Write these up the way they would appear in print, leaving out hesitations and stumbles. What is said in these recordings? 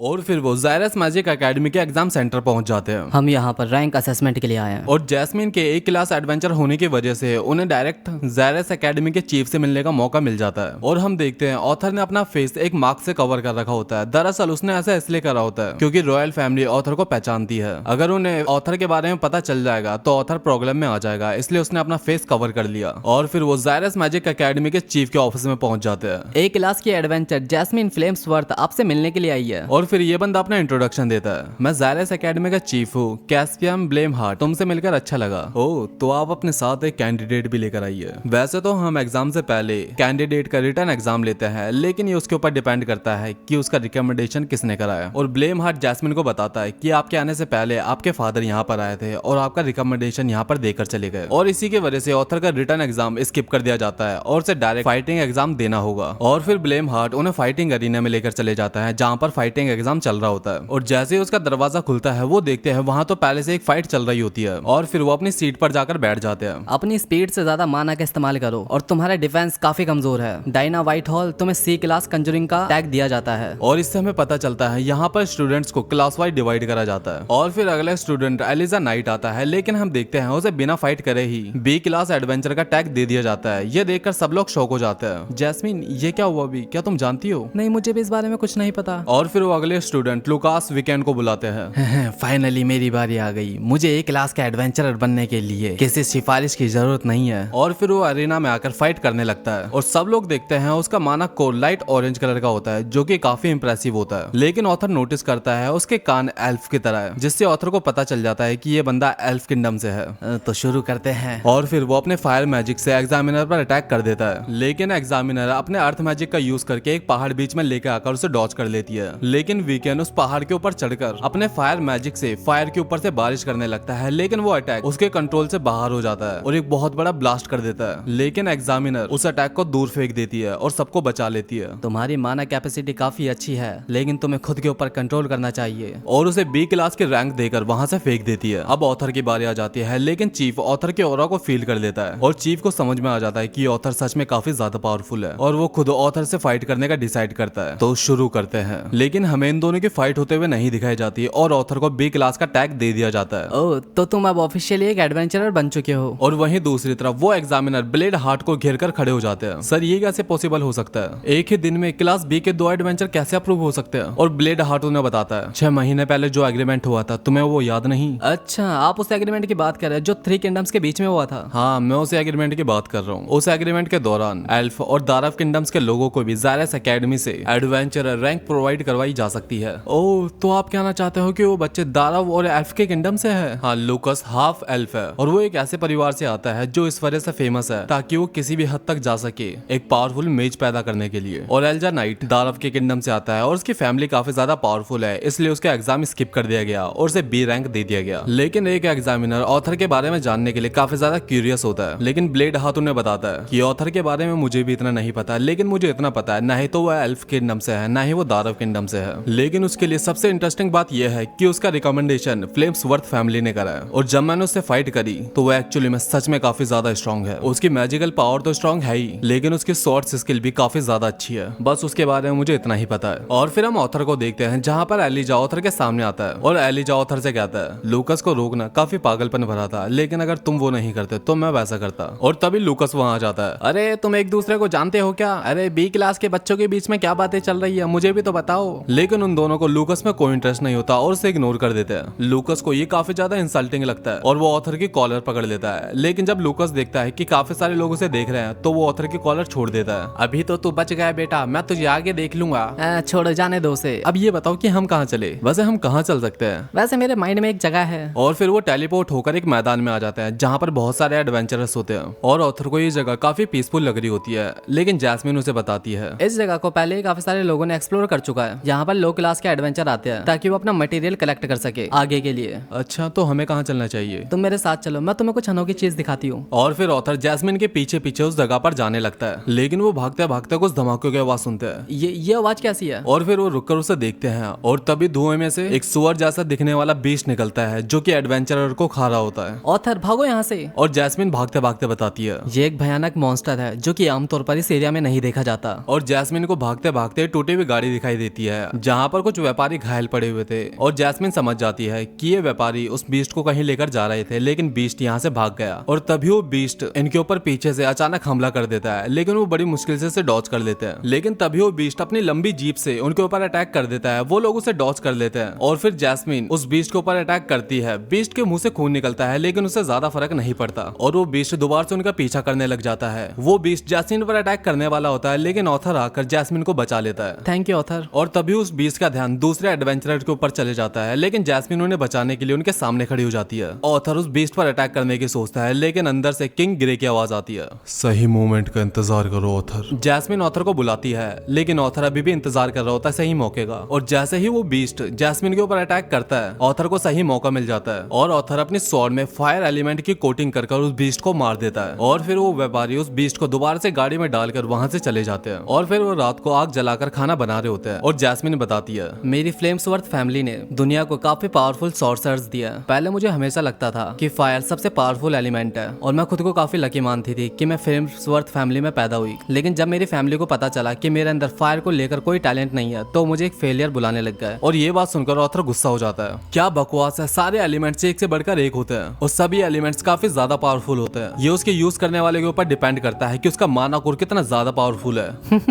और फिर वो जायरस मैजिक एकेडमी के एग्जाम सेंटर पहुंच जाते हैं। हम यहाँ पर रैंक असेसमेंट के लिए आए हैं। और जैस्मिन के एक क्लास एडवेंचर होने की वजह से उन्हें डायरेक्ट जायरस एकेडमी के चीफ से मिलने का मौका मिल जाता है। और हम देखते हैं ऑथर ने अपना फेस एक मास्क से कवर कर रखा होता है। दरअसल उसने ऐसा इसलिए करा होता है क्योंकि रॉयल फैमिली ऑथर को पहचानती है। अगर उन्हें ऑथर के बारे में पता चल जाएगा तो ऑथर प्रॉब्लम में आ जाएगा, इसलिए उसने अपना फेस कवर कर लिया। और फिर वो जायरस मैजिक एकेडमी के चीफ के ऑफिस में पहुंच जाते हैं। एक क्लास की एडवेंचर जैस्मिन फ्लेम्सवर्थ आपसे मिलने के लिए आई है। और फिर ये बंदा अपना इंट्रोडक्शन देता है। मैं जायरस एकेडमी का चीफ हूँ, कैस्पियन ब्लेम हार्ट। तुमसे मिलकर अच्छा लगा। ओह, तो आप अपने साथ एक कैंडिडेट भी लेकर आइए। वैसे तो हम एग्जाम से पहले कैंडिडेट का रिटर्न एग्जाम लेते हैं, लेकिन ये उसके ऊपर डिपेंड करता है कि उसका रिकमेंडेशन किसने कराया। और ब्लेम हार्ट जैस्मिन को बताता है कि आपके आने से पहले आपके फादर यहाँ पर आए थे और आपका रिकमेंडेशन यहाँ पर देकर चले गए, और इसी की वजह से ऑथर का रिटर्न एग्जाम स्किप कर दिया जाता है और उसे डायरेक्ट फाइटिंग एग्जाम देना होगा। और फिर ब्लेम हार्ट उन्हें फाइटिंग अरीना में लेकर चले जाता है जहाँ पर फाइटिंग एग्जाम चल रहा होता है। और जैसे ही उसका दरवाजा खुलता है वो देखते हैं वहाँ तो पहले से एक फाइट चल रही होती है। और फिर वो अपनी सीट पर जाकर बैठ जाते हैं। अपनी स्पीड से ज्यादा माना का इस्तेमाल करो और तुम्हारा डिफेंस काफी कमजोर है। डायना व्हाइट हॉल तुम्हें सी क्लास कंजूरिंग का टैग दिया जाता है। और इससे हमें पता चलता है यहाँ पर स्टूडेंट्स को क्लास वाइज डिवाइड करा जाता है। और फिर अगला स्टूडेंट एलिजा नाइट आता है, लेकिन हम देखते हैं उसे बिना फाइट करे ही बी क्लास एडवेंचर का टैग दे दिया जाता है। ये देखकर सब लोग शॉक हो जाते हैं। जैस्मिन, ये क्या हुआ अभी? क्या तुम जानती हो? नहीं, मुझे भी इस बारे में कुछ नहीं पता। और फिर वो अगले स्टूडेंट लुकास वीकेंड को बुलाते हैं। फाइनली मेरी बारी आ गई। मुझे एक क्लास का एडवेंचरर बनने के लिए किसी सिफारिश की जरूरत नहीं है। और फिर वो अरेना में आकर फाइट करने लगता है और सब लोग देखते हैं उसका माना कोट लाइट ऑरेंज कलर का होता है जो कि काफी इंप्रेसिव होता है। लेकिन ऑथर नोटिस करता है उसके कान एल्फ की तरह है, जिससे ऑथर को पता चल जाता है कि ये बंदा एल्फ किंगडम से है। तो शुरू करते हैं। और फिर वो अपने फायर मैजिक से एग्जामिनर पर अटैक कर देता है, लेकिन एग्जामिनर अपने अर्थ मैजिक का यूज करके एक पहाड़ बीच में लेकर आकर उसे डॉज कर लेती है। लेकिन वीकेंड उस पहाड़ के ऊपर चढ़कर अपने फायर मैजिक से फायर के ऊपर से बारिश करने लगता है, लेकिन वो अटैक उसके कंट्रोल से बाहर हो जाता है और एक बहुत बड़ा ब्लास्ट कर देता है। लेकिन एग्जामिनर उस अटैक को दूर फेंक देती है और सबको बचा लेती है। तुम्हारी माना कैपेसिटी काफी अच्छी है, लेकिन तुम्हें खुद के ऊपर कंट्रोल करना चाहिए। और उसे बी क्लास के रैंक देकर वहां से फेंक देती है। अब ऑथर की बारी आ जाती है, लेकिन चीफ ऑथर के ऑरा को फील कर लेता है और चीफ को समझ में आ जाता है कि ऑथर सच में काफी ज्यादा पावरफुल है और वो खुद ऑथर से फाइट करने का डिसाइड करता है। तो शुरू करते हैं, लेकिन हमें इन दोनों की फाइट होते हुए नहीं दिखाई जाती और ऑथर को बी क्लास का टैग दे दिया जाता है। ओह, तो तुम अब ऑफिशियली एक एडवेंचरर बन चुके हो। और वहीं दूसरी तरफ वो एग्जामिनर ब्लेड हार्ट को घेर कर खड़े हो जाते हैं। सर, ये कैसे पॉसिबल हो सकता है? एक ही दिन में क्लास बी के 2 एडवेंचर कैसे अप्रूव हो सकते हैं? और ब्लेड हार्ट उन्हें बताता है 6 महीने पहले जो एग्रीमेंट हुआ था, तुम्हें वो याद नहीं? अच्छा, आप उस एग्रीमेंट की बात कर रहे हैं जो 3 किंगडम्स के बीच में हुआ था। हाँ, मैं उस एग्रीमेंट की बात कर रहा हूँ। उस एग्रीमेंट के दौरान एल्फ और दारव किंगडम्स के लोगों को भी जायरस एकेडमी से एडवेंचरर रैंक प्रोवाइड करवाई जा सकती है। ओह, तो आप कहना चाहते हो कि वो बच्चे दारव और एल्फ के किंगडम से है? हाँ, लूकस हाफ एल्फ है और वो एक ऐसे परिवार से आता है जो इस वजह से फेमस है ताकि वो किसी भी हद तक जा सके एक पावरफुल मेज पैदा करने के लिए। और एल्जा नाइट दारव के किंगडम से आता है और उसकी फैमिली काफी ज्यादा पावरफुल है, इसलिए उसका एग्जाम स्किप कर दिया गया और उसे बी रैंक दे दिया गया। लेकिन एक एग्जामिनर ऑथर के बारे में जानने के लिए काफी ज्यादा क्यूरियस होता है, लेकिन ब्लेड हाथ उन्हें बताता है कि ऑथर के बारे में मुझे भी इतना नहीं पता, लेकिन मुझे इतना पता है ना ही तो वह एल्फ किंगडम से है ना ही वो दारव किंगडम से है। लेकिन उसके लिए सबसे इंटरेस्टिंग बात यह है कि उसका रिकमेंडेशन फ्लेम्सवर्थ फैमिली ने करा है और जब मैंने उससे फाइट करी तो वो एक्चुअली में सच में काफी ज्यादा स्ट्रॉन्ग है। उसकी मैजिकल पावर तो स्ट्रॉन्ग है ही, लेकिन उसकी स्वॉर्ड्स स्किल भी काफी ज्यादा अच्छी है। बस उसके बारे में मुझे इतना ही पता है। और फिर हम ऑथर को देखते हैं जहाँ पर एलिजा ऑथर के सामने आता है और एलिजा ऑथर से कहता है लूकस को रोकना काफी पागलपन भरा था, लेकिन अगर तुम वो नहीं करते तो मैं वैसा करता। और तभी लूकस वहां आ जाता है। अरे, तुम एक दूसरे को जानते हो क्या? अरे, बी क्लास के बच्चों के बीच में क्या बातें चल रही है, मुझे भी तो बताओ। लेकिन उन दोनों को लूकस में कोई इंटरेस्ट नहीं होता और उसे इग्नोर कर देते हैं। लूकस को ये काफी ज्यादा इंसल्टिंग लगता है और वो ऑथर की कॉलर पकड़ लेता है। लेकिन जब लूकस देखता है कि काफी सारे लोग उसे देख रहे हैं तो वो ऑथर की कॉलर छोड़ देता है। अभी तो तू बच गया बेटा, मैं तुझे आगे देख लूंगा। छोड़, जाने दो उसे। अब ये बताओ कि हम कहाँ चले? वैसे हम कहाँ चल सकते हैं? वैसे मेरे माइंड में एक जगह है। और फिर वो टेलीपोर्ट होकर एक मैदान में आ जाते हैं जहाँ पर बहुत सारे एडवेंचरर्स होते हैं और ऑथर को ये जगह काफी पीसफुल लग रही होती है, लेकिन जैस्मिन उसे बताती है इस जगह को पहले काफी सारे लोगों ने एक्सप्लोर कर चुका है। यहाँ पर लो क्लास के एडवेंचर आते हैं ताकि वो अपना मटेरियल कलेक्ट कर सके आगे के लिए। अच्छा, तो हमें कहाँ चलना चाहिए? तुम मेरे साथ चलो, मैं तुम्हें कुछ अनोखी चीज दिखाती हूँ। और फिर ऑथर जैस्मिन के पीछे पीछे उस जगह पर जाने लगता है, लेकिन वो भागते भागते कुछ धमाकों की आवाज सुनते हैं। ये आवाज कैसी है? और फिर वो रुककर उसे देखते हैं और तभी धुएं में से एक सुअर जैसा दिखने वाला बीस्ट निकलता है जो कि एडवेंचरर को खा रहा होता है। ऑथर, भागो यहाँ से। और जैस्मिन भागते भागते बताती है ये एक भयानक मॉन्स्टर है जो कि आमतौर पर इस एरिया में नहीं देखा जाता। और जैस्मिन को भागते भागते टूटी हुई गाड़ी दिखाई देती है जहाँ जहाँ पर कुछ व्यापारी घायल पड़े हुए थे और जैस्मिन समझ जाती है कि ये व्यापारी उस बीस्ट को कहीं लेकर जा रहे थे, लेकिन बीस्ट यहाँ से भाग गया और तभी वो बीस्ट इनके ऊपर पीछे से अचानक हमला कर देता है, लेकिन वो बड़ी मुश्किल से डॉज कर लेते हैं। लेकिन तभी वो बीस्ट अपनी लंबी जीप से उनके ऊपर अटैक कर देता है, वो लोग उसे डॉज कर लेते हैं और फिर जैस्मिन उस बीस्ट के ऊपर अटैक करती है। बीस्ट के मुंह से खून निकलता है, लेकिन उसे ज्यादा फर्क नहीं पड़ता और वो बीस्ट दोबारा से उनका पीछा करने लग जाता है। वो बीस्ट जैस्मिन पर अटैक करने वाला होता है, लेकिन ऑथर आकर जैस्मिन को बचा लेता है। Thank you author. और तभी उस बीस्ट का ध्यान दूसरे एडवेंचरर के ऊपर चले जाता है, लेकिन जैस्मिन उन्हें बचाने के लिए उनके सामने खड़ी हो जाती है। ऑथर उस बीस्ट पर अटैक करने की सोचता है, लेकिन अंदर से किंग ग्रे की आवाज आती है, सही मोमेंट का इंतजार करो ऑथर। जैस्मिन ऑथर को बुलाती है, लेकिन ऑथर अभी भी इंतजार कर रहा होता है सही मौके का। और जैसे ही वो बीस्ट जैस्मिन के ऊपर अटैक करता है, ऑथर को सही मौका मिल जाता है और ऑथर अपनी स्वॉर्ड में फायर एलिमेंट की कोटिंग कर उस बीस्ट को मार देता है। और फिर वो व्यापारी उस बीस्ट को दोबारा से गाड़ी में डालकर वहां से चले जाते हैं और फिर वो रात को आग जलाकर खाना बना रहे होते हैं। और जैस्मिन बताती है, मेरी फ्लेम्सवर्थ फैमिली ने दुनिया को काफी पावरफुल सॉर्सर्स दिया। पहले मुझे हमेशा लगता था कि फायर सबसे पावरफुल एलिमेंट है और मैं खुद को काफी लकी मानती थी कि मैं फ्लेम्सवर्थ फैमिली में पैदा हुई। लेकिन जब मेरी फैमिली को पता चला कि मेरे अंदर फायर को लेकर कोई टैलेंट नहीं है, तो मुझे एक फेलियर बुलाने लग गए। और ये बात सुनकर ऑथर गुस्सा हो जाता है, क्या बकवास है, सारे एलिमेंट्स एक से बढ़कर एक होते हैं और सभी एलिमेंट्स काफी ज्यादा पावरफुल होते हैं। ये उसके यूज करने वाले के ऊपर डिपेंड करता है कि उसका माना कोर कितना ज्यादा पावरफुल है।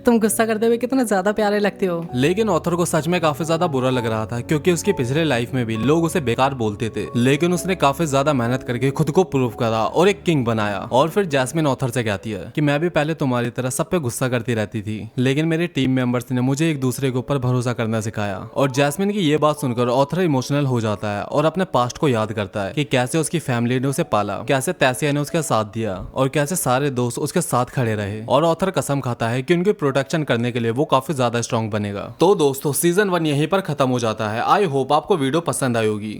तुम गुस्सा करते हुए कितना ज्यादा प्यारे लगते हो। लेकिन ऑथर को सच में काफी ज्यादा बुरा लग रहा था, क्योंकि उसकी पिछले लाइफ में भी लोग उसे बेकार बोलते थे, लेकिन उसने काफी ज्यादा मेहनत करके खुद को प्रूव करा और एक किंग बनाया। और फिर जैस्मिन ऑथर से कहती है कि मैं भी पहले तुम्हारी तरह सब पे गुस्सा करती रहती थी, लेकिन मेरे टीम मेंबर्स ने मुझे एक दूसरे के ऊपर भरोसा करना सिखाया। और जैस्मिन की ये बात सुनकर ऑथर इमोशनल हो जाता है और अपने पास्ट को याद करता है कि कैसे उसकी फैमिली ने उसे पाला, कैसे तैसिया ने उसका साथ दिया और कैसे सारे दोस्त उसके साथ खड़े रहे। और ऑथर कसम खाता है कि उनकी प्रोटेक्शन करने के लिए वो काफी ज्यादा स्ट्रॉन्ग बनेगा। तो दोस्तों सीजन 1 यहीं पर खत्म हो जाता है। आई होप आपको वीडियो पसंद आई होगी।